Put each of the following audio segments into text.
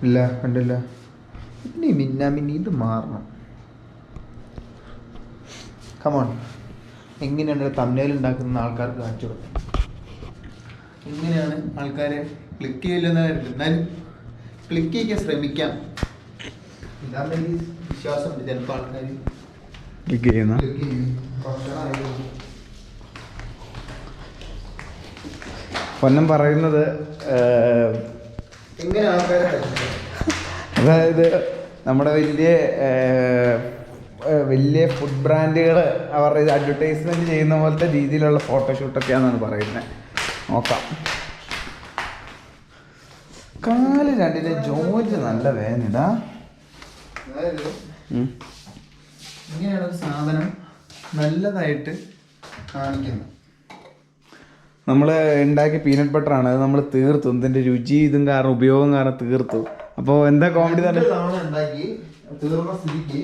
ഇല്ല, കണ്ടില്ല. പിന്നെ മിന്നാമിന്നി ഇത് മാറണം. കമോൺ, എങ്ങനെയാണ് തമ്മിൽ ഉണ്ടാക്കുന്ന ആൾക്കാർക്ക് കാണിച്ചു കൊടുക്കും. എങ്ങനെയാണ് ആൾക്കാരെ ക്ലിക്ക് ചെയ്യില്ലെന്ന് കരുതി, എന്നാലും ക്ലിക്ക് ചെയ്യാൻ ശ്രമിക്കാം. ഇതാകുമ്പോൾ എനിക്ക് വിശ്വാസമുണ്ട് ചിലപ്പോൾ ആൾക്കാർ ക്ലിക്ക് ചെയ്യുന്ന. പൊന്നം പറയുന്നത് എങ്ങനെ ആൾക്കാരെ അതായത് നമ്മുടെ വലിയ ഫുഡ് ബ്രാൻഡുകൾ അവരുടെ ഇത് അഡ്വർടൈസ്മെൻറ്റ് ചെയ്യുന്ന പോലത്തെ രീതിയിലുള്ള ഫോട്ടോഷൂട്ടൊക്കെയാണെന്നാണ് പറയുന്നത്. നോക്കാം. കാല് രണ്ടിൻ്റെ ജോയിൻറ്റ് നല്ല വേദനടാ. അതായത് ഇങ്ങനെയാണ് ഒരു സാധനം നല്ലതായിട്ട് കാണിക്കുന്നത്. നമ്മൾ ഉണ്ടാക്കിയ പീനട്ട് ബട്ടറാണ്, അത് നമ്മൾ തീർത്തു. ഇതിൻ്റെ രുചി ഇതും കാരണം ഉപയോഗം കാരണം തീർത്തു. അപ്പോൾ എന്താ കോമഡി തന്നെ ഉണ്ടാക്കി തീർന്ന സ്ഥിതിക്ക്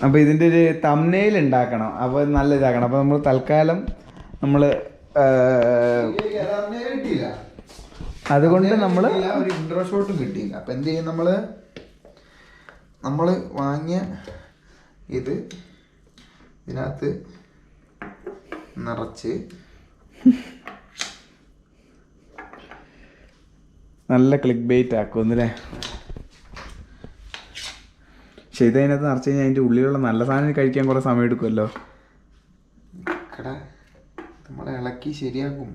അപ്പോൾ ഇതിൻ്റെ ഒരു തംബ്നെയിൽ ഉണ്ടാക്കണം. അപ്പോൾ നല്ല ഇതാക്കണം. അപ്പോൾ നമ്മൾ തൽക്കാലം നമ്മൾ കിട്ടിയില്ല, അതുകൊണ്ട് നമ്മൾ ഒരു ഇൻട്രോ ഷോട്ടും കിട്ടിയില്ല. അപ്പം എന്ത് ചെയ്യും, നമ്മൾ വാങ്ങിയ ഇതിനകത്ത് നിറച്ച് നല്ല ക്ലിക്ക് ബെയ്റ്റ് ആക്കുമെന്നല്ലേ. പക്ഷെ ഇത് അതിനകത്ത് നിറച്ച് കഴിഞ്ഞാൽ അതിൻ്റെ ഉള്ളിലുള്ള നല്ല സാധനം കഴിക്കാൻ കുറേ സമയം എടുക്കുമല്ലോ. നമ്മളെ ഇളക്കി ശരിയാക്കും.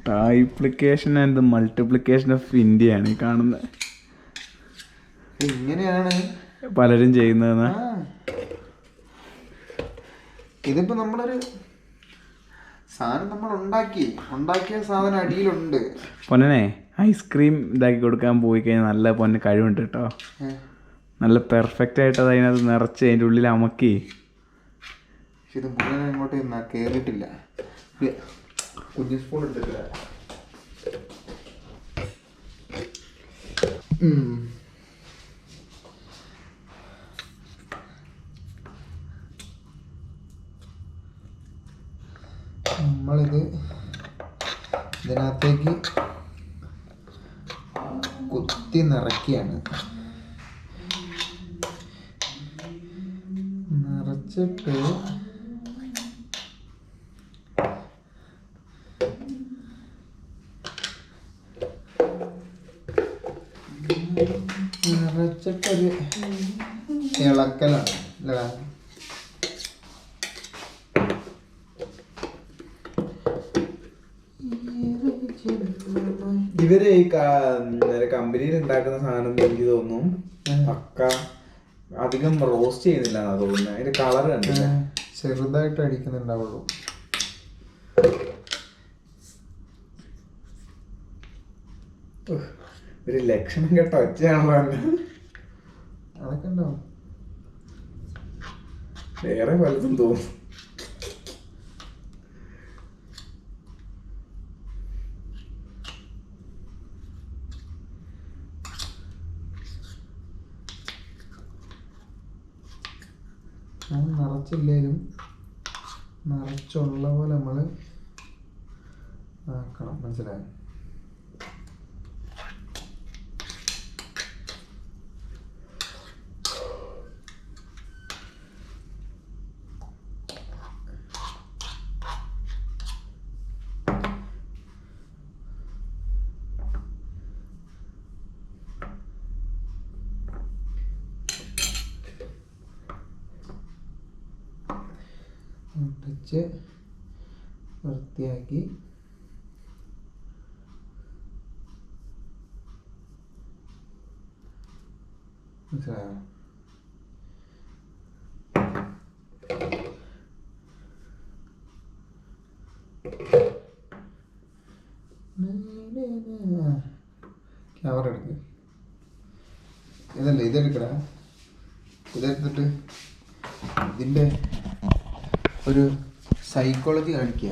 മൾട്ടിപ്ലിക്കേഷൻ ആൻഡ് മൾട്ടിപ്ലിക്കേഷൻ ഓഫ് ഇന്ത്യയാണ് ഈ കാണുന്നത്. ഇങ്ങനെയാണ് പലരും ചെയ്യുന്നതെന്ന്. ഇതിപ്പോ നമ്മളൊരു സാധനം നമ്മൾ ഉണ്ടാക്കിയ സാധനം അടിയിലുണ്ട്. പൊന്നനെ ഐസ്ക്രീം ഇതാക്കി കൊടുക്കാൻ പോയി കഴിഞ്ഞാൽ നല്ല പൊന്നെ കഴിവുണ്ട് കേട്ടോ. നല്ല പെർഫെക്റ്റ് ആയിട്ട് അത് അതിനകത്ത് നിറച്ച് അതിൻ്റെ ഉള്ളിൽ അമക്കി. പക്ഷെ ഇത് മുഴുവൻ അങ്ങോട്ട് കയറിയിട്ടില്ല. കുഞ്ഞു സ്പൂൺ എടുത്തിട്ടില്ല. ഇതിനകത്തേക്ക് കുത്തി നിറയ്ക്കുകയാണ്. നിറച്ചിട്ട് നിറച്ചിട്ടൊരു ഇളക്കലാണ് അല്ലേ. ഇവര് ഈ കമ്പനിയിൽ ഉണ്ടാക്കുന്ന സാധനം എനിക്ക് തോന്നുന്നു പക്ക അധികം റോസ്റ്റ് ചെയ്യുന്നില്ല എന്നാ തോന്നുന്നത്. അതിന്റെ കളർ കണ്ടില്ല, ചെറുതായിട്ട് അടിക്കുന്നുണ്ടാവുള്ളൂ. ഒരു ലക്ഷണം കേട്ട ഒച്ചയാണല്ലോ. അതൊക്കെ ഉണ്ടാവും, വേറെ പലതും തോന്നും. നിറച്ചില്ലേലും നിറച്ചുള്ള പോലെ നമ്മൾ ആക്കണം, മനസ്സിലായോ? ഒട്ടിച്ച് വൃത്തിയാക്കി മനസ്സിലായോ? ക്യാമറ എടുക്ക്. ഇതല്ലേ, ഇതെടുക്കടാ. ഇതെടുത്തിട്ട് ഇതിൻ്റെ ഒരു സൈക്കോളജി കാണിക്കുക.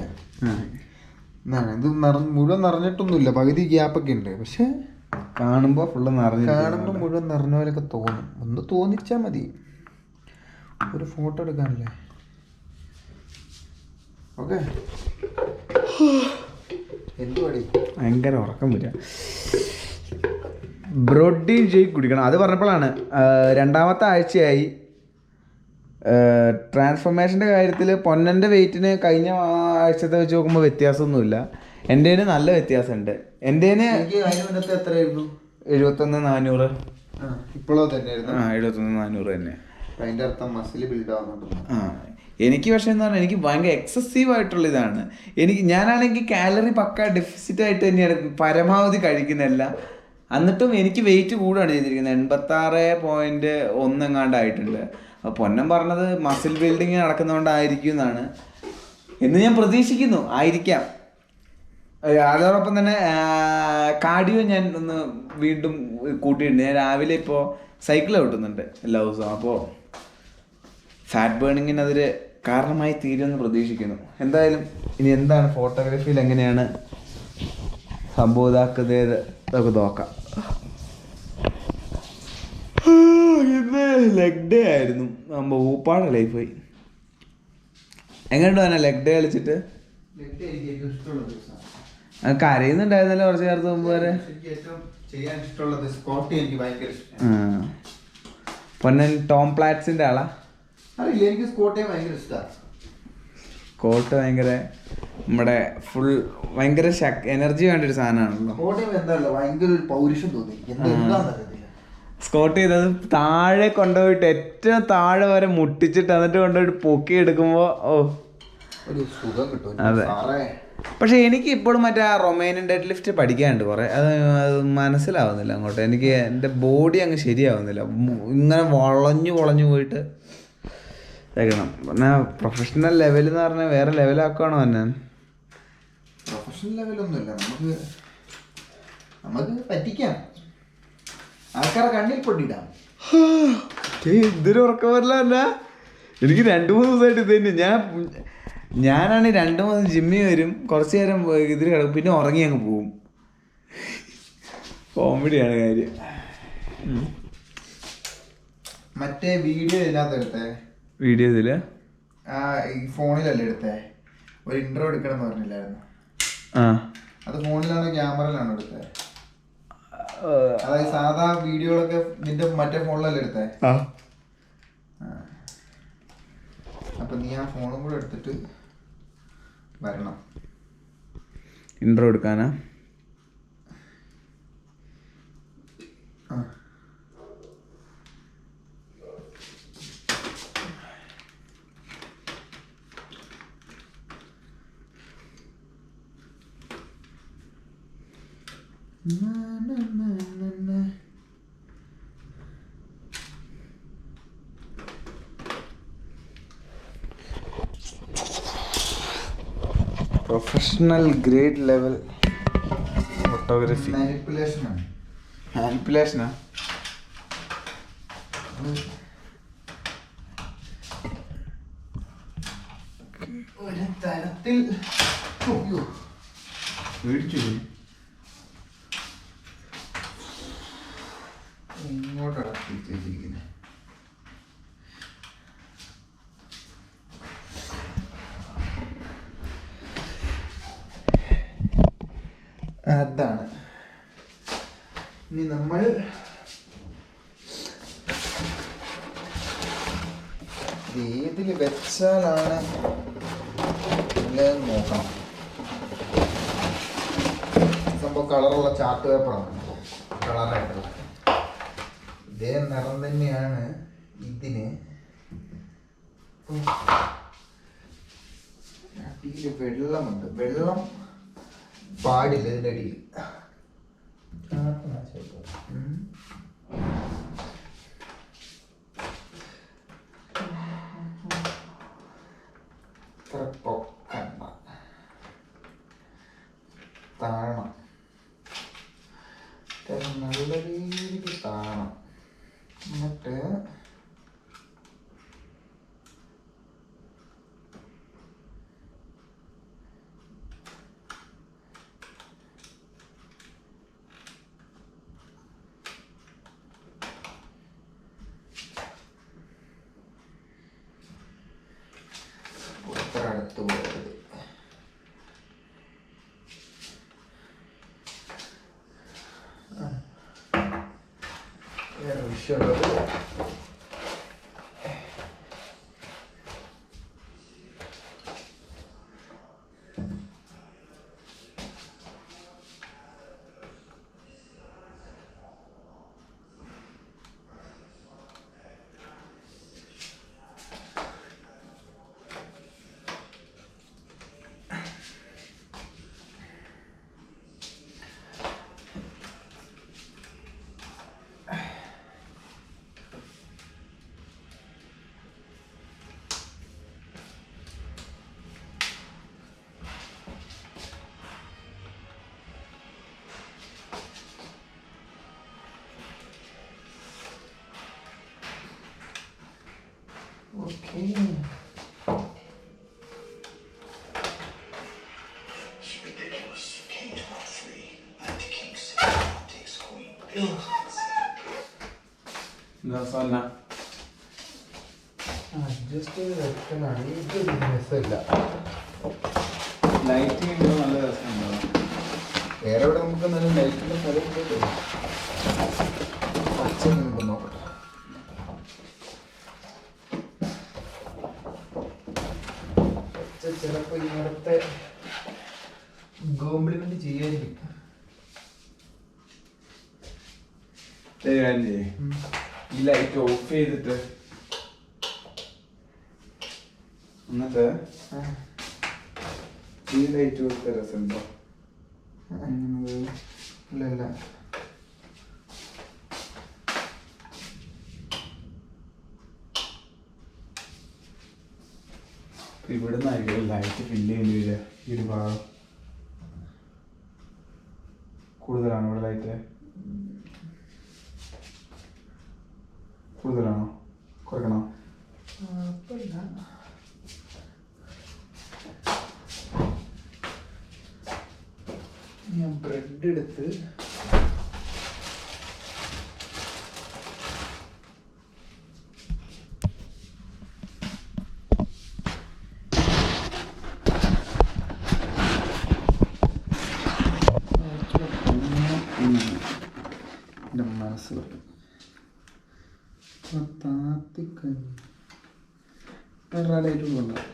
എന്താണ് ഇത് മുഴുവൻ നിറഞ്ഞിട്ടൊന്നുമില്ല, പകുതി ഗ്യാപ്പൊക്കെ ഉണ്ട്. പക്ഷെ കാണുമ്പോൾ ഫുള്ള് കാണുമ്പോൾ മുഴുവൻ നിറഞ്ഞ പോലെയൊക്കെ തോന്നും. ഒന്ന് തോന്നിച്ചാൽ മതി. ഒരു ഫോട്ടോ എടുക്കാനല്ലേ? ഓക്കെ. എന്തുവാടി ഭയങ്കര ഉറക്കം വരിക. പ്രോട്ടീൻ ഷേക്ക് കുടിക്കണം. അത് പറഞ്ഞപ്പോഴാണ് രണ്ടാമത്തെ ആഴ്ചയായി ട്രാൻസ്ഫോർമേഷൻ്റെ കാര്യത്തിൽ പൊന്നൻ്റെ വെയിറ്റിന് കഴിഞ്ഞ ആഴ്ചത്തെ വെച്ച് നോക്കുമ്പോൾ വ്യത്യാസമൊന്നുമില്ല. എൻ്റെന് നല്ല വ്യത്യാസമുണ്ട്. എൻ്റെന് എത്രയായിരുന്നു? 71,400. ഇപ്പോഴോ തന്നെയായിരുന്നു? 71,400 തന്നെ. അതിൻ്റെ അർത്ഥം മസിൽ ബിൽഡ് ആവുന്നുണ്ട്. എനിക്ക് പക്ഷേ എന്ന് പറഞ്ഞാൽ എനിക്ക് ഭയങ്കര എക്സസീവ് ആയിട്ടുള്ള ഇതാണ്. ഞാനാണെങ്കിൽ കാലറി പക്ക ഡെഫിസിറ്റ് ആയിട്ട് തന്നെയാണ് പരമാവധി കഴിക്കുന്നില്ല. എന്നിട്ടും എനിക്ക് വെയിറ്റ് കൂടുകയാണ് ചെയ്തിരിക്കുന്നത്. 86.1 എങ്ങാണ്ടായിട്ടുണ്ട്. അപ്പോൾ പൊന്നം പറഞ്ഞത് മസിൽ ബിൽഡിങ് നടക്കുന്നതുകൊണ്ടായിരിക്കും എന്നാണ് എന്ന് ഞാൻ പ്രതീക്ഷിക്കുന്നു. ആയിരിക്കാം. അതോടൊപ്പം തന്നെ കാർഡിയോ ഞാൻ ഒന്ന് വീണ്ടും കൂട്ടിയിട്ടുണ്ട്. ഞാൻ രാവിലെ ഇപ്പോൾ സൈക്കിൾ ഓട്ടുന്നുണ്ട് എല്ലാ ദിവസവും. അപ്പോൾ ഫാറ്റ് ബേണിങ്ങിന് അതൊരു കാരണമായി തീരുമെന്ന് പ്രതീക്ഷിക്കുന്നു. എന്തായാലും ഇനി എന്താണ് ഫോട്ടോഗ്രാഫിയിൽ എങ്ങനെയാണ് സംഭവം ഇതാക്കുന്നത് നമുക്ക് നോക്കാം. ഇന്ന് ലെഗ് ഡേ ആയിരുന്നു. നമ്മൾ ഊപ്പാട് ലൈഫായി. എങ്ങനെയുണ്ടോ തന്നെ ലെഗ് ഡേ കളിച്ചിട്ട്? കരയുന്നുണ്ടായിരുന്നല്ലോ കുറച്ച് നേരത്തെ മുമ്പ് വരെ. പൊന്നൻ ടോം പ്ലാറ്റ്സിന്റെ ആളാ? എനിക്ക് സ്കോട്ട് ചെയ്യാൻ ഭയങ്കര ഇഷ്ടമാണ്. സ്കോട്ട് ഭയങ്കര നമ്മുടെ ഫുൾ ഭയങ്കര എനർജി വേണ്ട ഒരു സാധനമാണല്ലോ. ഭയങ്കര പൗരുഷം തോന്നി. സ്കോട്ട് ചെയ്തത് താഴെ കൊണ്ടുപോയിട്ട് ഏറ്റവും താഴെ വരെ മുട്ടിച്ചിട്ട് എന്നിട്ട് കൊണ്ടുപോയിട്ട് പൊക്കി എടുക്കുമ്പോ ഒരു സുഖം കിട്ടും. അതെ. പക്ഷെ എനിക്ക് ഇപ്പോഴും മറ്റേ ആ റൊമേനിയൻ ഡെഡ് ലിഫ്റ്റ് പഠിക്കാനുണ്ട് കുറെ. അത് മനസ്സിലാവുന്നില്ല അങ്ങോട്ട്. എനിക്ക് എൻ്റെ ബോഡി അങ്ങ് ശരിയാവുന്നില്ല. ഇങ്ങനെ വളഞ്ഞു പോയിട്ട് കേൾക്കണം. പിന്നെ പ്രൊഫഷണൽ ലെവൽ എന്ന് പറഞ്ഞാൽ വേറെ ലെവലാക്കുകയാണോ തന്നെ? പ്രൊഫഷണൽ ലെവലൊന്നുമില്ല. നമുക്ക് പറ്റിക്കാം. ആൾക്കാരെ കണ്ണിൽ പൊട്ടിയിടാം. എന്തൊരു ഉറക്കം വരില്ല. എനിക്ക് 2-3 ദിവസമായിട്ട് ഇത് തന്നെ. ഞാനാണെങ്കിൽ 2-3 ജിമ്മിൽ വരും, കുറച്ച് നേരം ഇതിൽ കിടക്കും, പിന്നെ ഉറങ്ങി അങ്ങ് പോവും. കോമഡിയാണ് കാര്യം. മറ്റേ വീഡിയോ ഇതിനകത്ത് എടുത്തേ? വീഡിയോ ഇതില് ഈ ഫോണിലല്ലേ എടുത്തേ? ഒരു ഇൻട്രോ എടുക്കണം എന്ന് പറഞ്ഞില്ലായിരുന്നു? അത് ഫോണിലാണോ ക്യാമറയിലാണോ എടുത്തേ? അതായത് സാധാ വീഡിയോകളൊക്കെ നിന്റെ മറ്റേ ഫോണിലല്ലേ എടുത്തേ? അപ്പൊ നീ ആ ഫോണും കൂടെ എടുത്തിട്ട് വരണം ഇൻട്രോ എടുക്കാനാ? Professional grade level photography. മാനിപ്പുലേഷനാ? ഒരു തരത്തിൽ പേടിച്ചു. ഇങ്ങോട്ടാണ് തിരിച്ചിരിക്കുന്നത്. അതാണ്. ഇനി നമ്മൾ ഏതിൽ വെച്ചാലാണ് നോക്കണം. സംഭവം കളറുള്ള ചാർട്ട് പേപ്പറാണ്. കളറായിട്ടുള്ള ഇതേ നിറം തന്നെയാണ് ഇതിന്. അടിയിൽ വെള്ളമുണ്ട്. വെള്ളം പാടില്ല ഇതിൻ്റെ അടിയിൽ. പൊക്കണ്ട, താഴണം. നല്ല രീതിക്ക് താഴണം. എന്നിട്ട് അത്ര അടുത്ത് പോകരുത്. വേറെ വിഷയമുള്ളത് ഓക്കെ. അഡ്ജസ്റ്റ് ചെയ്ത് വെക്കലാണ്. ഇതൊരു രസമില്ല. ലൈറ്റിംഗ് നല്ല രസമുണ്ടാവും. വേറെ എവിടെ നമുക്ക് നല്ല ലൈറ്റിൻ്റെ സ്ഥലം ഉണ്ടല്ലോ. പച്ച നമുക്ക് നോക്കട്ടെ. ചിലപ്പോ ഇവിടുത്തെ കോംപ്ലിമെന്റ് ചെയ്യായിരിക്കും. ഈ ലൈറ്റ് ഓഫ് ചെയ്തിട്ട് എന്നിട്ട് ഈ ലൈറ്റ് കൊടുത്ത രസമുണ്ടോ? ഇല്ല. ഇവിടെ നിന്നായിരിക്കും ലൈറ്റ് ഫില്ല് ചെയ്യേണ്ടി വരിക. ഈ ഒരു ഭാഗം കൂടുതലാണോ? ഇവിടെ ലൈറ്റ് കൂടുതലാണോ? കുറയ്ക്കണോ? ഞാൻ ബ്രെഡ് എടുത്ത് എൻ്റെ മനസ്സ് പറയും താത്തിക്കഞ്ഞി വേറൊരാളായിട്ടും കൊണ്ടാണ്.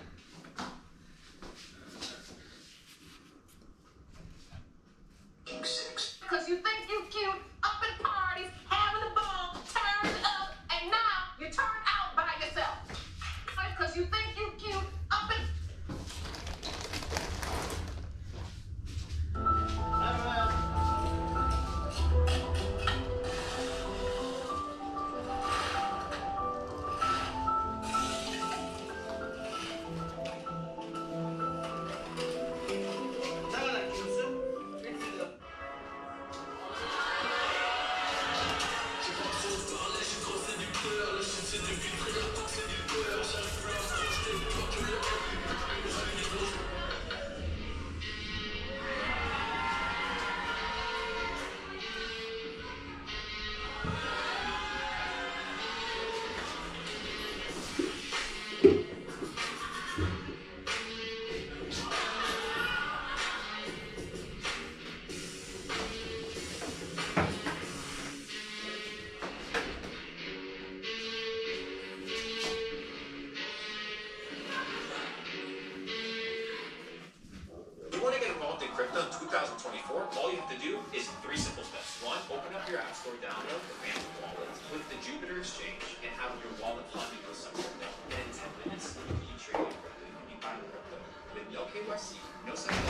All you have to do is 3 simple steps. 1, open up your App Store, download the Phantom Wallet, click the Jupiter Exchange, and have your wallet funded with some crypto. And in 10 minutes, you trade your crypto. You buy the crypto with no KYC, no second.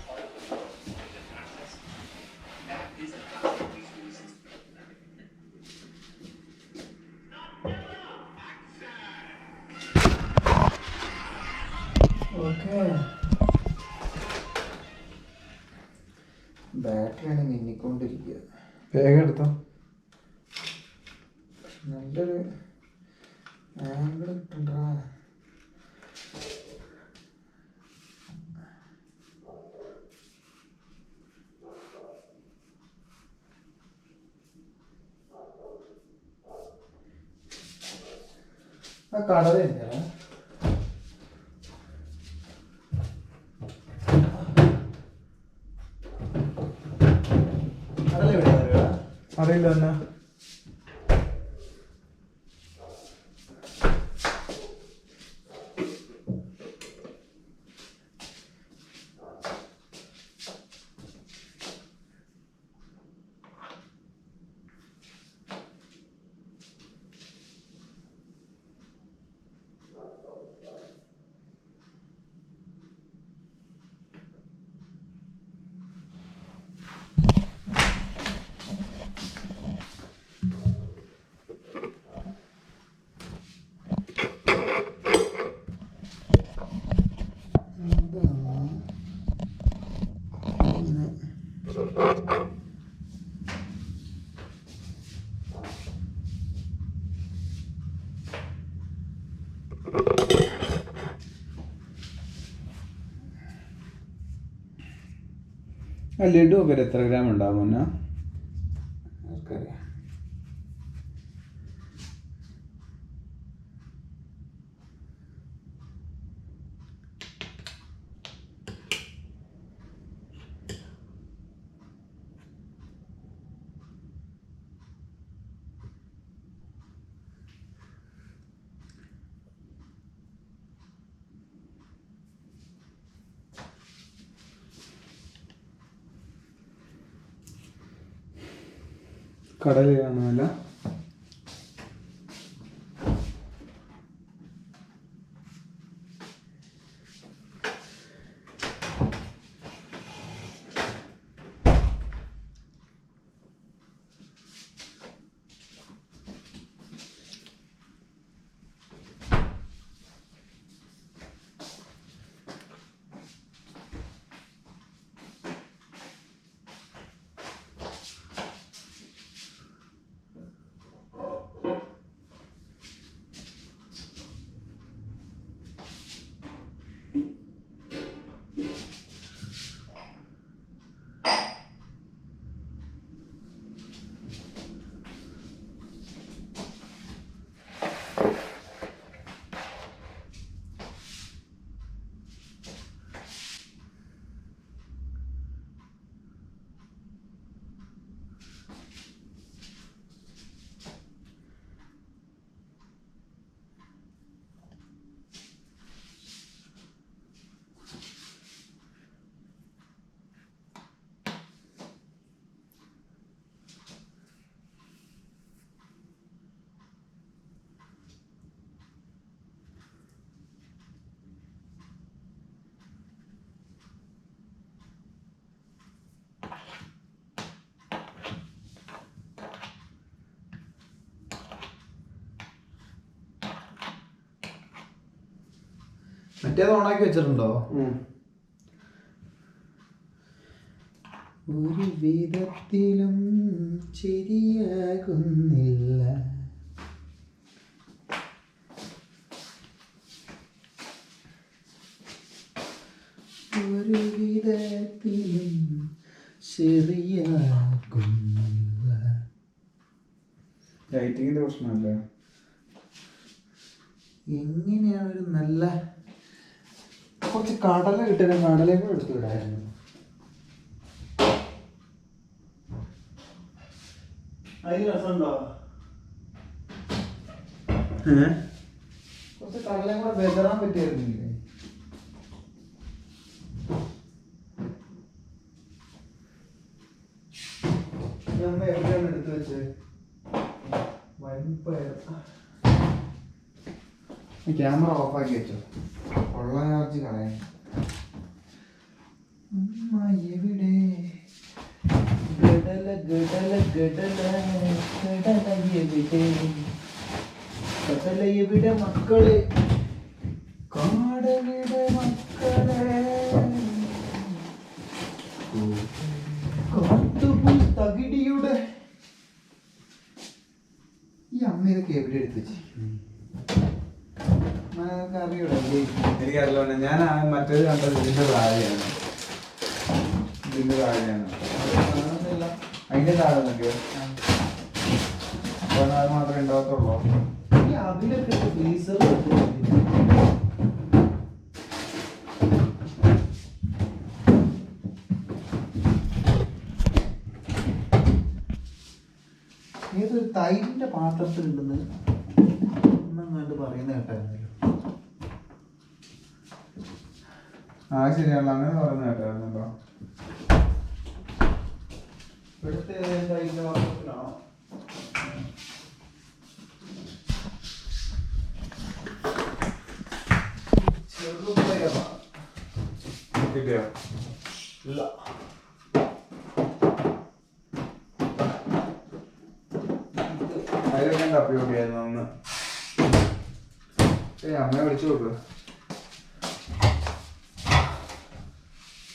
All of the world can access. That is the power of these reasons. Okay. ബാറ്ററിയാണ് മിന്നിക്കൊണ്ടിരിക്കുക. വേഗം എടുത്തോ. നല്ലൊരു angle കിട്ടണ്ടാ. ആ കട തന്നെയാണ്. അറിയില്ല എന്നാ. ആ ലഡു ഒക്കെ എത്ര ഗ്രാം ഉണ്ടാവും എന്നാ? ആർക്കറിയാം. കടലയാണോ അല്ല? മറ്റേത് ഓണാക്കി വെച്ചിട്ടുണ്ടോ? ഒരു വിധത്തിലും ശരിയാകുന്നില്ല. ഒരു വിധത്തിലും ശരിയാകുന്നില്ല. ലൈറ്റിങ്ങിന്റെ പ്രശ്നമല്ലേ? എങ്ങനെയാണ് ഒരു നല്ല കുറച്ച് കടല കിട്ടുന്ന കടലയും കൂടെ എടുത്തു വിടായിരുന്നു. അതിന് രസമുണ്ടോ? കുറച്ച് കടലയും കൂടെ വെതറാൻ പറ്റിയായിരുന്നില്ലേ? നമ്മ എവിടെയാണ് എടുത്തു വെച്ചത്? വൻപയർ. ക്യാമറ ഓഫാക്കി വെച്ചോ, ഉള്ള ചാർജ് കളയാൻ. അമ്മ എവിടെ? ഗഡല ഗഡല ഗഡല ഗഡല എവിടെ? കടല എവിടെ മക്കളെ? കാടവിടെ മക്കളെ? കാട്ടുപുൽ തകിടിയുടെ. ഈ അമ്മ ഇതൊക്കെ എവിടെ എടുത്ത് വെച്ച്? എനിക്കറിയില്ല. ഞാൻ മറ്റേത് കണ്ടത് ഇതിന്റെ താഴെയാണ്. അതിന്റെ താഴെ നോക്കിയോ? അപ്പൊ അത് മാത്രമേ ഉണ്ടാകത്തുള്ളൂ. അതിലൊക്കെ ഫ്രീസർ എൻ്റെ പാത്രത്തിലുണ്ടെന്ന് ഒന്നങ്ങാണ്ട് പറയുന്ന കേട്ടായിരുന്നല്ലോ. ആ ശരിയാണല്ലോ, അങ്ങനെ പറയുന്ന കേട്ടായിരുന്നല്ലോ. ഇവിടുത്തെ ഇതിൻ്റെ പാത്രത്തിലാണോ? ചെറുപയറാ കിട്ടിയോ? ഇല്ല. അതിലൊക്കെ അപ്ലോഡ് ചെയ്യായിരുന്നു ഒന്ന്. അമ്മയെ വിളിച്ചു നോക്കുക.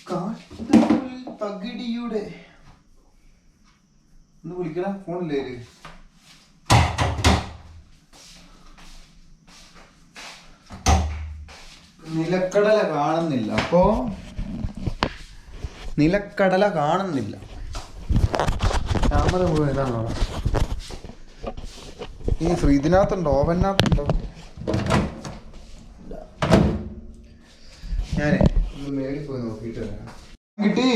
കാട്ടുപുൽ തകിടിയുടെ ഒന്ന് വിളിക്കടാ, ഫോണില്ലേ? നിലക്കടല കാണുന്നില്ല. അപ്പോ നിലക്കടല കാണുന്നില്ല. ക്യാമറ പോയതാണോ? ഈ ഇതിനകത്തുണ്ടോ, ഓവനകത്തുണ്ടോ? ഞാനേ ഒന്ന് മേളിൽ പോയി നോക്കിയിട്ട് വരാം. കിട്ടി.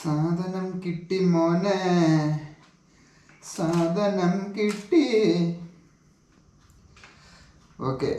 സാധനം കിട്ടി മോനെ, സാധനം കിട്ടി. ഓക്കെ.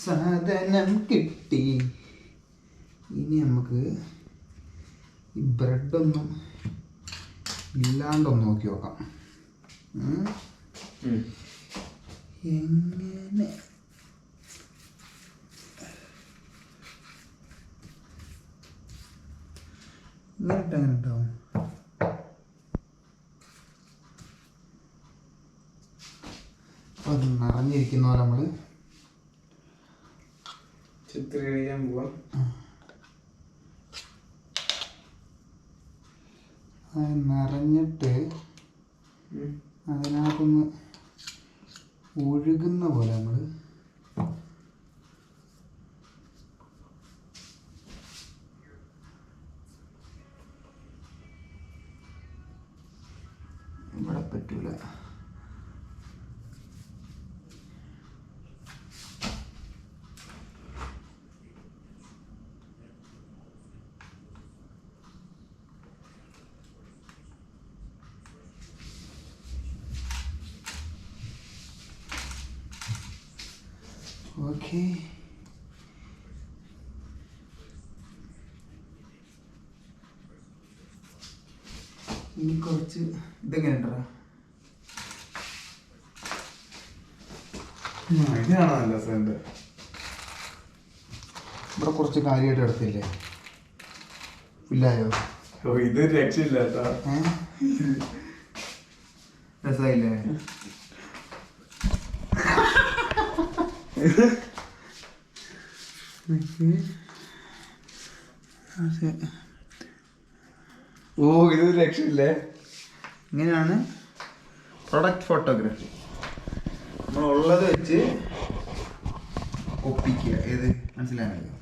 സാധനം കിട്ടി. ഇനി നമുക്ക് ഈ ബ്രെഡൊന്നും ഇല്ലാണ്ടൊന്ന് നോക്കി നോക്കാം. എങ്ങനെ ഇങ്ങനെ ഇട്ടെങ്ങനെ ഉണ്ടാവും? അത് നിറഞ്ഞിരിക്കുന്ന പോലെ നമ്മൾ ചിത്രീകരിക്കാൻ പോവാം. അത് നിറഞ്ഞിട്ട് അതിനകത്തുനിന്ന് ഒഴുകുന്ന പോലെ നമ്മൾ ഇവിടെ പറ്റൂല. ഓക്കെ. ഇനി കുറച്ച് ഇതെങ്ങനെ ഉണ്ടോ? ഇതാണ് നല്ല സെന്റ്. ഇവിടെ കുറച്ച് കാര്യമായിട്ട് എടുത്തില്ലേ? ഇല്ലായോ? ഓ, ഇത് രക്ഷയില്ല കേട്ടോ. രസമായില്ലേ? ഓ, ഇത് രക്ഷയില്ലേ? ഇങ്ങനെയാണ് പ്രൊഡക്റ്റ് ഫോട്ടോഗ്രാഫി. നമ്മളുള്ളത് വെച്ച് ഒപ്പിക്കുക. ഏത് മനസ്സിലാണല്ലോ?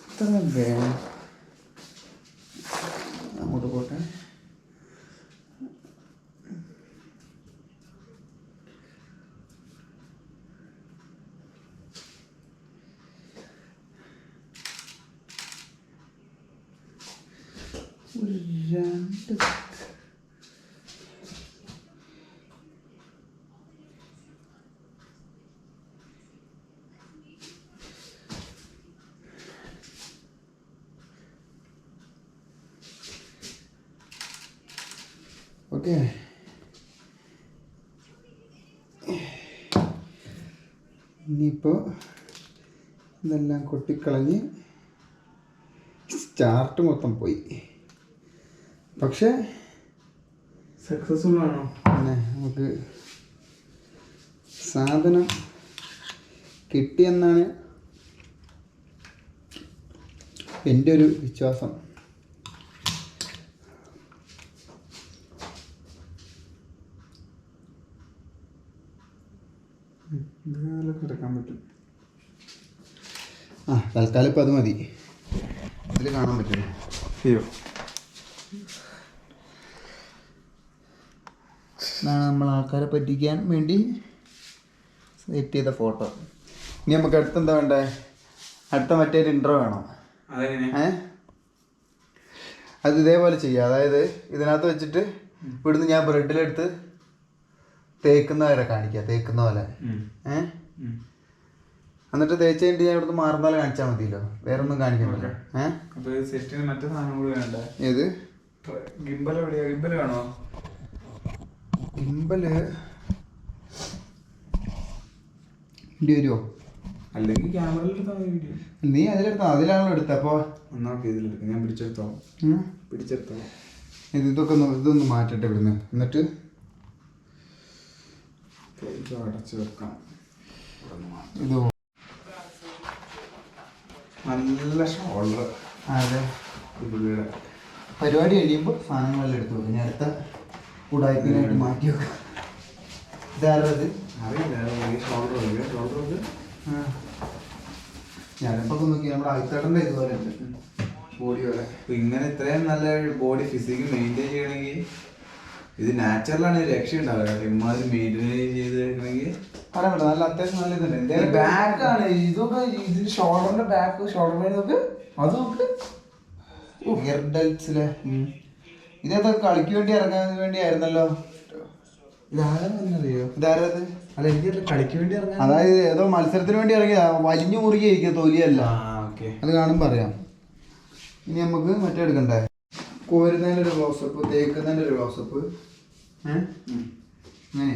ഇത്ര വേണം. അങ്ങോട്ട് പോട്ടെ. രണ്ട് ഓക്കെ. ഇനിയിപ്പോൾ ഇതെല്ലാം കൊട്ടിക്കളഞ്ഞ് സ്റ്റാർട്ട് മൊത്തം പോയി. പക്ഷേ സക്സസ്ഫുൾ ആണോ? പിന്നെ നമുക്ക് സാധനം കിട്ടിയെന്നാണ് എൻ്റെ ഒരു വിശ്വാസം. കിടക്കാൻ പറ്റും. തൽക്കാലം ഇപ്പം അത് മതി. ഇതിൽ കാണാൻ പറ്റില്ല. അയ്യോ, ഇതാണ് നമ്മൾ ആൾക്കാരെ പറ്റിക്കാൻ വേണ്ടി സെറ്റ് ചെയ്ത ഫോട്ടോ. ഇനി നമുക്ക് അടുത്തെന്താ വേണ്ടേ? അടുത്ത മറ്റേ ഇൻട്രോ വേണം. അത് ഇതേപോലെ ചെയ്യാം. അതായത് ഇതിനകത്ത് വെച്ചിട്ട് ഇവിടുന്ന് ഞാൻ ബ്രെഡിലെടുത്ത് തേക്കുന്ന വരെ കാണിക്കാം, തേക്കുന്ന പോലെ. എന്നിട്ട് തേച്ച് കഴിഞ്ഞിട്ട് ഞാൻ ഇവിടുന്ന് മാറുന്ന പോലെ കാണിച്ചാൽ മതിയല്ലോ, വേറെ ഒന്നും കാണിക്കണ്ടല്ലോ. മറ്റേ സാധനം കൂടി വേണ്ട. ഏത് ഗിംബൽ എവിടെയാ? ഗിംബൽ വേണോ? ഗിംബല് ഇണ്ടി വരുമോ? അല്ലെങ്കിൽ ക്യാമറയിൽ എടുത്താൽ വീഡിയോ. നീ അതിലെടുത്തോ? അതിലാണല്ലോ എടുത്ത. അപ്പോൾ ഒന്നാമത്തെ ഇതിലെടുക്കാം. ഞാൻ പിടിച്ചെടുത്തോളാം. ഇതൊന്ന് മാറ്റട്ടെ ഇവിടുന്ന്. എന്നിട്ട് അടച്ചു വെക്കാം. ഇത് നല്ല ഷോൾഡർ. അതെ, പുള്ളിയുടെ പരിപാടി കഴിയുമ്പോൾ സാധനങ്ങളെല്ലാം എടുത്ത് വെക്കും. ഞാൻ അടുത്ത ഉടായ്പിനായിട്ട് മാറ്റി വെക്കാം. ഇതാരത് അറിയില്ല. ഷോൾഡർ ഞാനിപ്പോൾ നോക്കി നമ്മുടെ ആയിത്തേട്ടൻ്റെ ഇതുപോലെ ഉണ്ട്, ബോഡി പോലെ. ഇങ്ങനെ ഇത്രയും നല്ല ബോഡി ഫിസിക്ക് മെയിൻറ്റെയിൻ ചെയ്യണമെങ്കിൽ ഇത് നാച്ചുറലാണ്, രക്ഷ ഉണ്ടാവില്ല. ഇമ്മാതിരി മെയിൻറ്റെയിൻ ചെയ്ത് വെക്കണമെങ്കിൽ പറയാൻ പറ്റില്ല. നല്ല അത്യാവശ്യം നല്ല ഇതുണ്ട്. ബാക്കാണ് ഇതൊക്കെ. ഇതിന് ഷോൾഡറിന്റെ ബാക്ക്, ഷോൾഡർ ലൈൻ നോക്ക്, അത് നോക്ക്. ഇയർഡൽസിലെ ഇതൊക്കെ കളിക്ക് വേണ്ടി ഇറങ്ങാൻ വേണ്ടിയായിരുന്നല്ലോ. ഇതാരെന്നറിയോ? ഇതാരത്? അല്ല, എനിക്ക് കളിക്ക് വേണ്ടി ഇറങ്ങാൻ. അതായത് ഏതോ മത്സരത്തിന് വേണ്ടി ഇറങ്ങിയ വലിഞ്ഞു മുറുകിയിരിക്കുക തൊലിയല്ല. അത് കാണുമ്പോൾ അറിയാം. ഇനി നമുക്ക് മറ്റേ എടുക്കണ്ടേ? കോരുന്നതിൻ്റെ ഒരു ക്ലോസപ്പ്, തേക്കുന്നതിൻ്റെ ഒരു ക്ലോസപ്പ്. അങ്ങനെ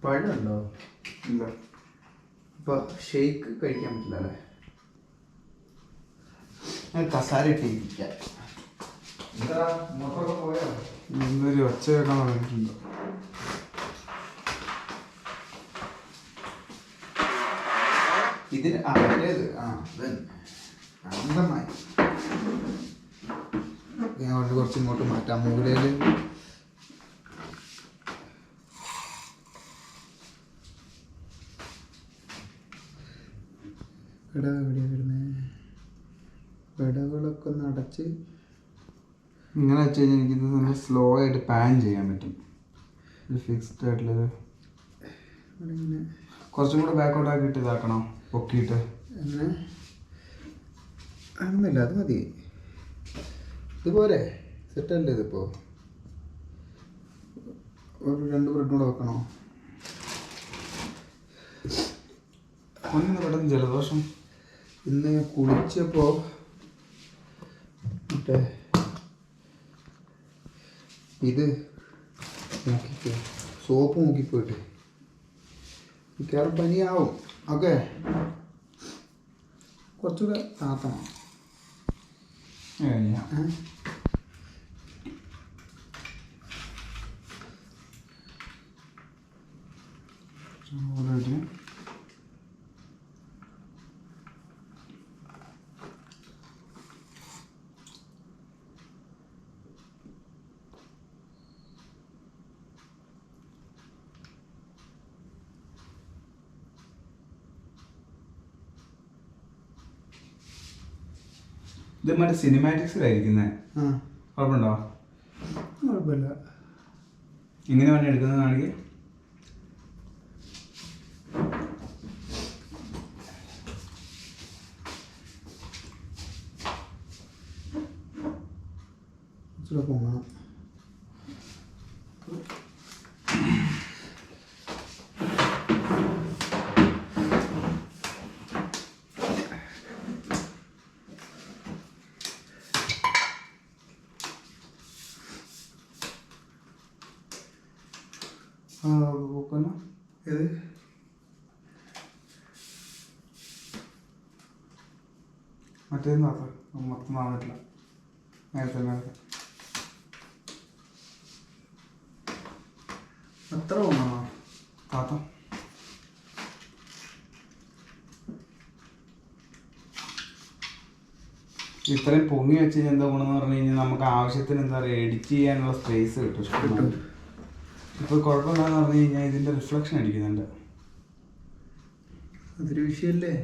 പഴമുണ്ടോ? ഇല്ല. ഇപ്പൊ ഷെയ്ക്ക് കഴിക്കാൻ പറ്റില്ല അല്ലേ? കസാര ഇട്ടിരിക്കാം. എന്തൊരു ഒച്ച കേൾക്കാൻ തുടങ്ങിയിട്ടുണ്ടോ? ഇതിന് അവരേത് അന്തമായി. ഞാൻ കുറച്ച് ഇങ്ങോട്ട് മാറ്റാം. മൂലയില് എവിടെയാ വരുന്നത്? വിടകളൊക്കെ ഒന്ന് അടച്ച് ഇങ്ങനെ വെച്ച് കഴിഞ്ഞാൽ എനിക്കിത് നല്ല സ്ലോ ആയിട്ട് പാൻ ചെയ്യാൻ പറ്റും. ഒരു ഫിക്സ്ഡ് ആയിട്ടുള്ളത് ഇങ്ങനെ കുറച്ചും കൂടെ ബാക്കൗട്ട് ആക്കിയിട്ട് ഇതാക്കണോ? പൊക്കിയിട്ട് അങ്ങനെ ആണെന്നില്ല, അത് മതി. ഇതുപോലെ സെറ്റല്ലേ ഇതിപ്പോൾ? ഒരു 2 ബ്രെഡ് കൂടെ വെക്കണോ? ഒന്ന് പെട്ടെന്ന് ജലദോഷം. ഇന്ന് കുളിച്ചപ്പോൾ മറ്റേ ഇത് നോക്കിക്കോ, സോപ്പ് നോക്കിപ്പോയിട്ട് മിക്കവാറും പനിയാവും. ഓക്കെ, കുറച്ചുകൂടെ താത്തണം. ഇത് മറ്റേ സിനിമാറ്റിക്സിലായിരിക്കുന്നേ. കുഴപ്പമുണ്ടോ? കുഴപ്പമില്ല. എങ്ങനെ വേണം എടുക്കുന്നത് കാണിക്ക്. കുറച്ചുകൂടെ പൊങ്ങണം. ഏത് മറ്റേത് മൊത്തം വന്നിട്ടില്ല. നേരത്തെ അത്ര പൊങ്ങണോ താത്ത ഇത്രയും പൊങ്ങി വെച്ച് കഴിഞ്ഞാൽ എന്താ ഗുണമെന്ന് പറഞ്ഞു കഴിഞ്ഞാൽ നമുക്ക് ആവശ്യത്തിന് എന്താ പറയുക എഡിറ്റ് ചെയ്യാനുള്ള സ്പേസ് കിട്ടും. ഇപ്പോൾ കുഴപ്പമില്ലാന്ന് പറഞ്ഞു കഴിഞ്ഞാൽ ഇതിൻ്റെ റിഫ്ലക്ഷൻ അടിക്കുന്നുണ്ട്. അതൊരു വിഷയമല്ലേ?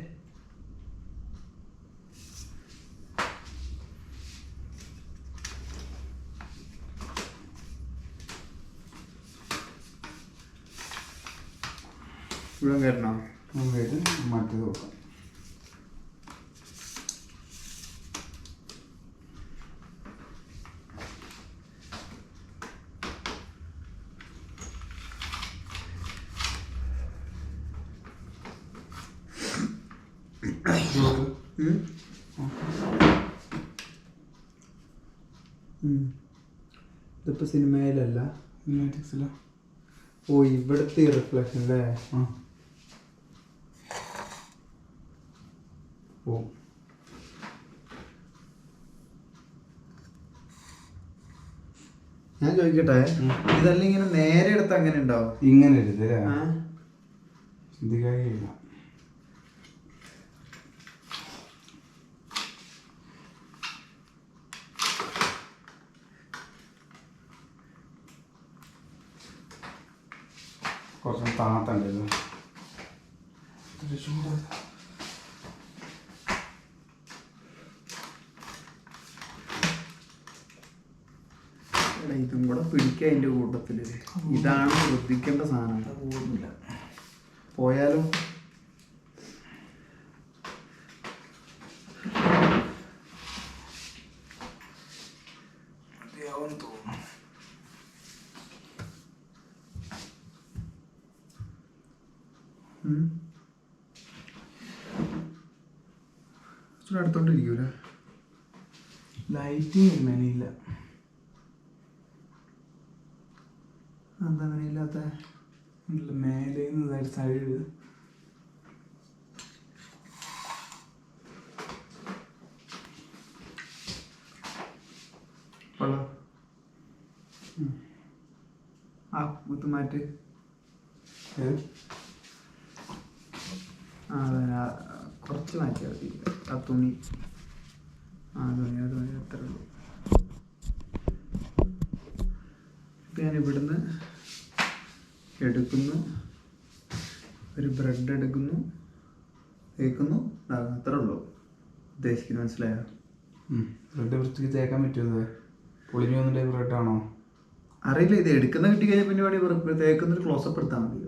ഇവിടെ കയറണോ? നമുക്ക് മറ്റേത് നോക്കാം. ഇതിപ്പോൾ സിനിമയിലല്ല, സിനിമാറ്റിക്സില. ഓ ഇവിടുത്തെ റിഫ്ലക്ഷൻ അല്ലേ? ഓ ഞാൻ ചോദിക്കട്ടെ, ഇതല്ല ഇങ്ങനെ നേരെ എടുത്ത് അങ്ങനെ ഉണ്ടാവും? ഇങ്ങനെ എടുത്തല്ലേ? ചിന്തിക്കാറില്ല. കുറച്ച് താത്തണ്ടല്ലോ. ഇതും കൂടെ പിടിക്കുക അതിൻ്റെ കൂട്ടത്തിൽ. ഇതാണ് ശ്രദ്ധിക്കേണ്ട സാധനം. പോകുന്നില്ല. പോയാലും അടുത്തോണ്ടിരിക്കൂല. ലൈറ്റിങ് മെനയില്ല. എന്താ മെനയില്ലാത്ത? മേലെ സൈഡ് മുത്ത് മാറ്റ്. കുറച്ച് മാറ്റിയാൽ മതി. ആ തുണി അത്രേ ഉള്ളൂ. ഇപ്പം ഞാൻ ഇവിടുന്ന് എടുക്കുന്നു, ഒരു ബ്രെഡ് എടുക്കുന്നു, തേക്കുന്നു, അത്രേ ഉള്ളൂ ഉദ്ദേശിക്കുന്നത്. മനസ്സിലായോ? ബ്രെഡ് വൃത്തിക്ക് തേക്കാൻ പറ്റുമോ? പൊളിഞ്ഞു വന്നിട്ട് ബ്രെഡാണോ അറിയില്ല. ഇത് എടുക്കുന്ന കിട്ടി കഴിഞ്ഞാൽ പിന്നെ വേണമെങ്കിൽ തേക്കുന്നൊരു ക്ലോസപ്പ് എടുത്താൽ മതി.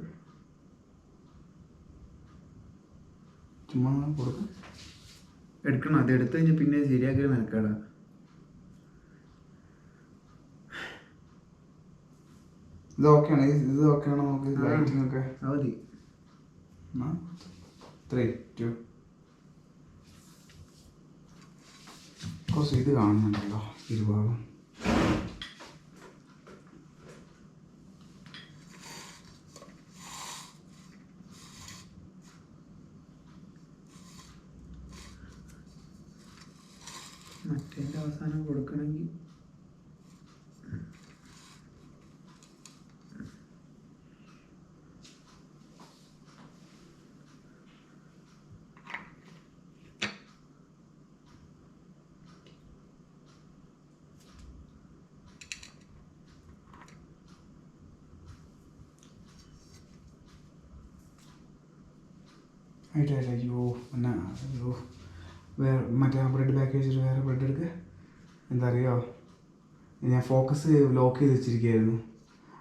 ചുമ്മാ കൊടുക്കും. എടുക്കണം. അത് എടുത്തു കഴിഞ്ഞാൽ പിന്നെ ശരിയാക്കി മെനക്കേടാ. ഇത് ഓക്കെയാണ്. ഇത് ഓക്കെയാണോ നമുക്ക്? ലൈറ്റിംഗ് ഒക്കെ മതി. 3, 2. കുറച്ച് ഇത് കാണുന്നുണ്ടല്ലോ ഇരുഭാഗം. മറ്റേൻ്റെ അവസാനം കൊടുക്കണമെങ്കിൽ ആയിട്ടില്ല. അയ്യോ പിന്നെ അയ്യോ വേറെ മറ്റേ ആ ബ്രെഡ് പാക്കേജ് വേറെ ബ്രെഡ് എടുക്കുക. എന്താ അറിയോ, ഞാൻ ഫോക്കസ് ലോക്ക് ചെയ്ത് വെച്ചിരിക്കുകയായിരുന്നു.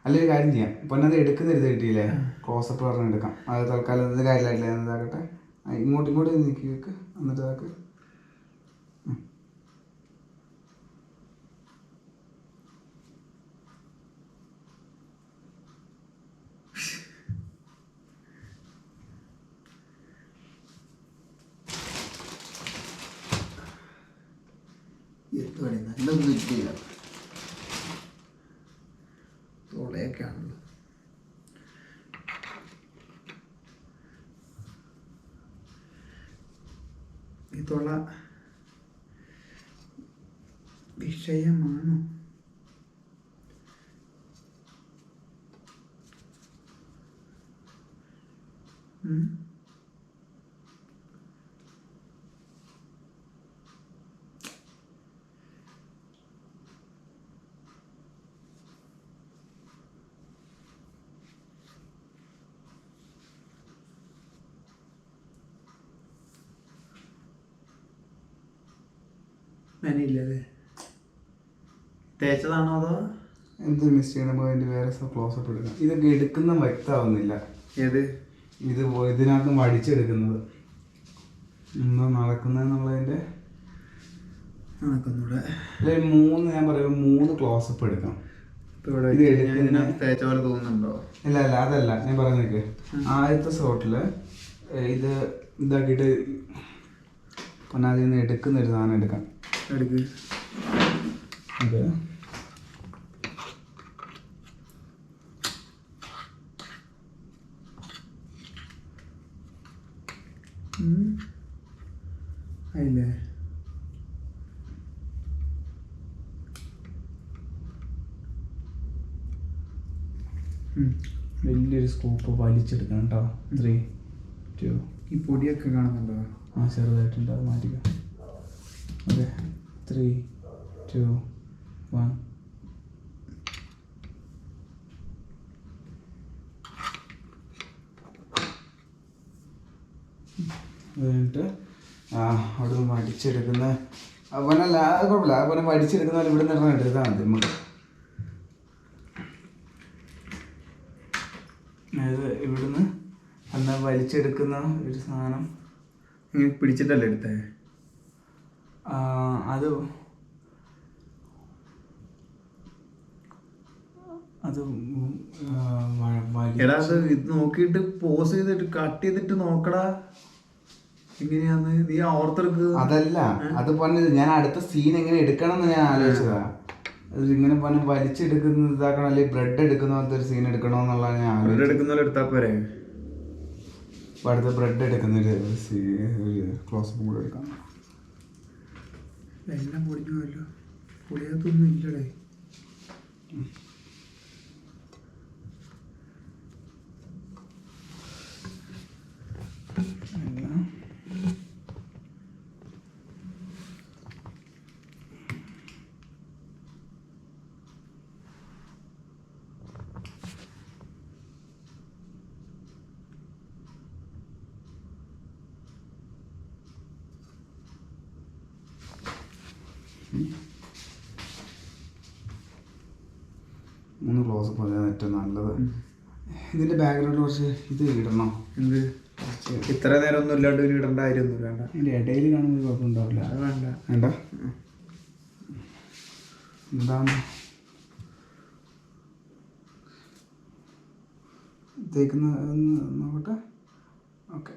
അല്ലെങ്കിൽ ഒരു കാര്യം ചെയ്യാം. ഇപ്പം അത് എടുക്കുന്ന ഇത് കിട്ടിയില്ലേ, ക്ലോസപ്പ് പറഞ്ഞ് എടുക്കാം. അത് തൽക്കാലം എന്ത് കാര്യമായിട്ടില്ല. എന്താകട്ടെ, ഇങ്ങോട്ട് നീക്കി വെക്ക്. എന്നിട്ട് അതൊക്കെ ഇതൊന്നും ഇല്ല, തുളയൊക്കെ ആണല്ലോ. ഈ തുള വിഷയമാണോ? നനയില്ലേ? തേച്ചതാണോ അതോ എന്ത് മിസ്റ്റേക്ക്? നമുക്ക് അതിൻ്റെ വേറെ ക്ലോസപ്പ് എടുക്കാം. ഇതൊക്കെ എടുക്കുന്ന വ്യക്തമാവുന്നില്ല. ഏത്? ഇത് ഇതിനകത്ത് വടിച്ചെടുക്കുന്നത് എന്താ നടക്കുന്നതെന്നുള്ളതിൻ്റെ നടക്കുന്നൂടെ. അല്ലെങ്കിൽ 3 ഞാൻ പറയുമ്പോൾ 3 ക്ലോസപ്പ് എടുക്കാം. ഇത് ഇതിനകത്ത് തേച്ച പോലെ തോന്നുന്നുണ്ടോ? ഇല്ല അല്ല, അതല്ല ഞാൻ പറയുന്നേക്ക്. ആദ്യത്തെ ഷോട്ടില് ഇത് ഇതാക്കിയിട്ട് പിന്നെ അതിൽ നിന്ന് എടുക്കുന്നൊരു സാധനം എടുക്കാം. എടുക്ക്. ഇത് അതില്ലേ? വലിയൊരു സ്കൂപ്പ് വലിച്ചെടുക്കണം കേട്ടോ. 3, 2. ഈ പൊടിയൊക്കെ കാണുന്നുണ്ടോ? ആ ചെറുതായിട്ടുണ്ട്, അത് മാറ്റിക്കാം. ഓക്കെ, 3, 2, 1. അത് കഴിഞ്ഞിട്ട് അവിടെ നിന്ന് വടിച്ചെടുക്കുന്ന അവനല്ല, അത് കുഴപ്പമില്ല. അതുപോലെ വടിച്ചെടുക്കുന്ന ഇവിടെ നിന്ന് എടുത്താൽ മതി നമുക്ക്. അതായത് ഇവിടുന്ന് എന്നാൽ വലിച്ചെടുക്കുന്ന ഒരു സാധനം ഇങ്ങനെ പിടിച്ചിട്ടല്ലേ എടുത്തേ? അത് എടാ, അത് ഇത് നോക്കിയിട്ട് പോസ് ചെയ്തിട്ട് കട്ട് ചെയ്തിട്ട് നോക്കടാ എങ്ങനെയാന്ന്. നീ ഓർത്തെടുക്ക്. അതല്ല, അത് പറഞ്ഞത് ഞാൻ അടുത്ത സീൻ എങ്ങനെ എടുക്കണം എന്ന് ഞാൻ ആലോചിച്ചതാ. അത് ഇങ്ങനെ പറഞ്ഞ് വലിച്ചെടുക്കുന്ന ഇതാക്കണം, അല്ലെങ്കിൽ ബ്രെഡ് എടുക്കുന്ന പോലത്തെ ഒരു സീൻ എടുക്കണോന്നുള്ള ഞാൻ ആലോചിച്ചത്. എടുക്കുന്ന പോലെ എടുത്താൽ പോരെ? അടുത്ത ബ്രെഡ് എടുക്കുന്നൊരു ക്ലോസപ്പും കൂടെ എടുക്കാം. എല്ലാം പൊടിഞ്ഞു പോയല്ലോ. പൊടിയാത്തൊന്നും ഇല്ലടേ. മൂന്ന് ക്ലോസപ്പ് അതാണ് ഏറ്റവും നല്ലത്. ഇതിൻ്റെ ബാക്ക്ഗ്രൗണ്ട് കുറച്ച് ഇത് ഇടണം. എന്ത്? ഇത്ര നേരം ഒന്നും ഇല്ലാണ്ട് ഒരു ഇടണ്ടായിരുന്നു. വേണ്ട, അതിൻ്റെ ഇടയിൽ കാണുമ്പോൾ കുഴപ്പമുണ്ടാവില്ല. അത് വേണ്ട. വേണ്ട. എന്താണ് തേക്കുന്നതെന്ന് നോക്കട്ടെ. ഓക്കെ,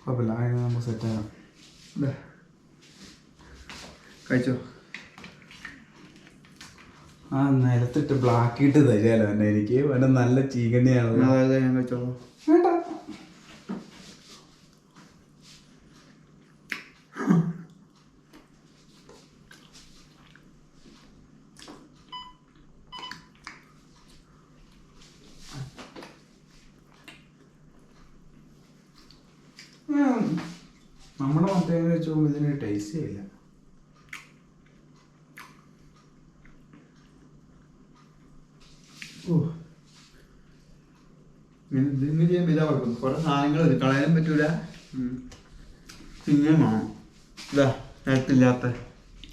കുഴപ്പമില്ല. അതിന് നമുക്ക് സെറ്റാകാം. കഴിച്ചോ? ആ നിലത്തിട്ട് ബ്ലാക്കിയിട്ട് തരികയല്ലോ തന്നെ. എനിക്ക് വേണ്ട നല്ല ചീകണ്ണിയാണ്. അതായത് ഞാൻ കഴിച്ചോളൂ. വേണ്ട, നമ്മുടെ മറ്റേ വെച്ച് നോക്കുമ്പോൾ ഇതിന് ടേസ്റ്റ് ചെയ്യില്ല. ഇതിന് ചെയ്യുമ്പോൾ ഇതാ കുഴപ്പം. കുറെ സാധനങ്ങൾ കളയാനും പറ്റൂല, പിന്നെയും വേണം. ഇതാ നേരത്തില്ലാത്ത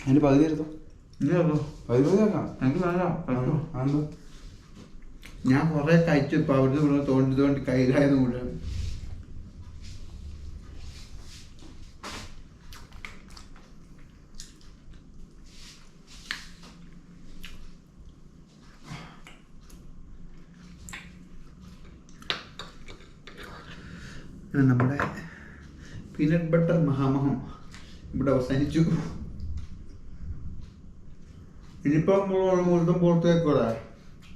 അതിൻ്റെ പകുതി എടുത്തോ. ഇല്ലല്ലോ, പകുതി ആക്കാം. എനിക്ക് വേണ്ട. അതെന്തോ ഞാൻ കുറെ കഴിച്ചു ഇപ്പൊ അവിടുന്ന് ഇവിടെ തോണ്ടി കയ്യിലായത് മുഴുവൻ. നമ്മുടെ പീനട്ട് ബട്ടർ മഹാമഹം ഇവിടെ അവസാനിച്ചു. ഇനിയിപ്പം മുഴുവൻ പുറത്തേക്കൂടെ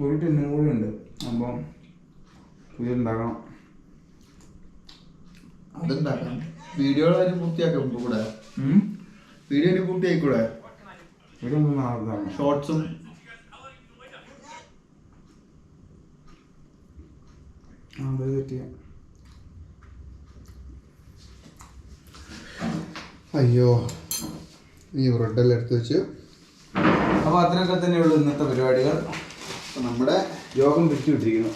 ഒരു ടിന്നും കൂടി ഉണ്ട്. അപ്പം ഇതുണ്ടാക്കണം, അതുണ്ടാക്കാം. വീഡിയോ പൂർത്തിയാക്കാം. ഇപ്പൊ കൂടെ വീഡിയോ പൂർത്തിയായിക്കൂടെ? ഷോർട്സും അയ്യോ ഈ ബ്രെഡെല്ലാം എടുത്ത് വെച്ച്. അപ്പോൾ അത്രയൊക്കെ തന്നെയുള്ളൂ ഇന്നത്തെ പരിപാടികൾ. നമ്മുടെ യോഗം പിടിച്ചു വിട്ടിരിക്കുന്നു.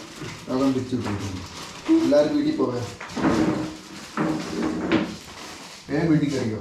എല്ലാവരും വീട്ടിൽ പോവേ, വേഗം വീട്ടിൽ കഴിയോ.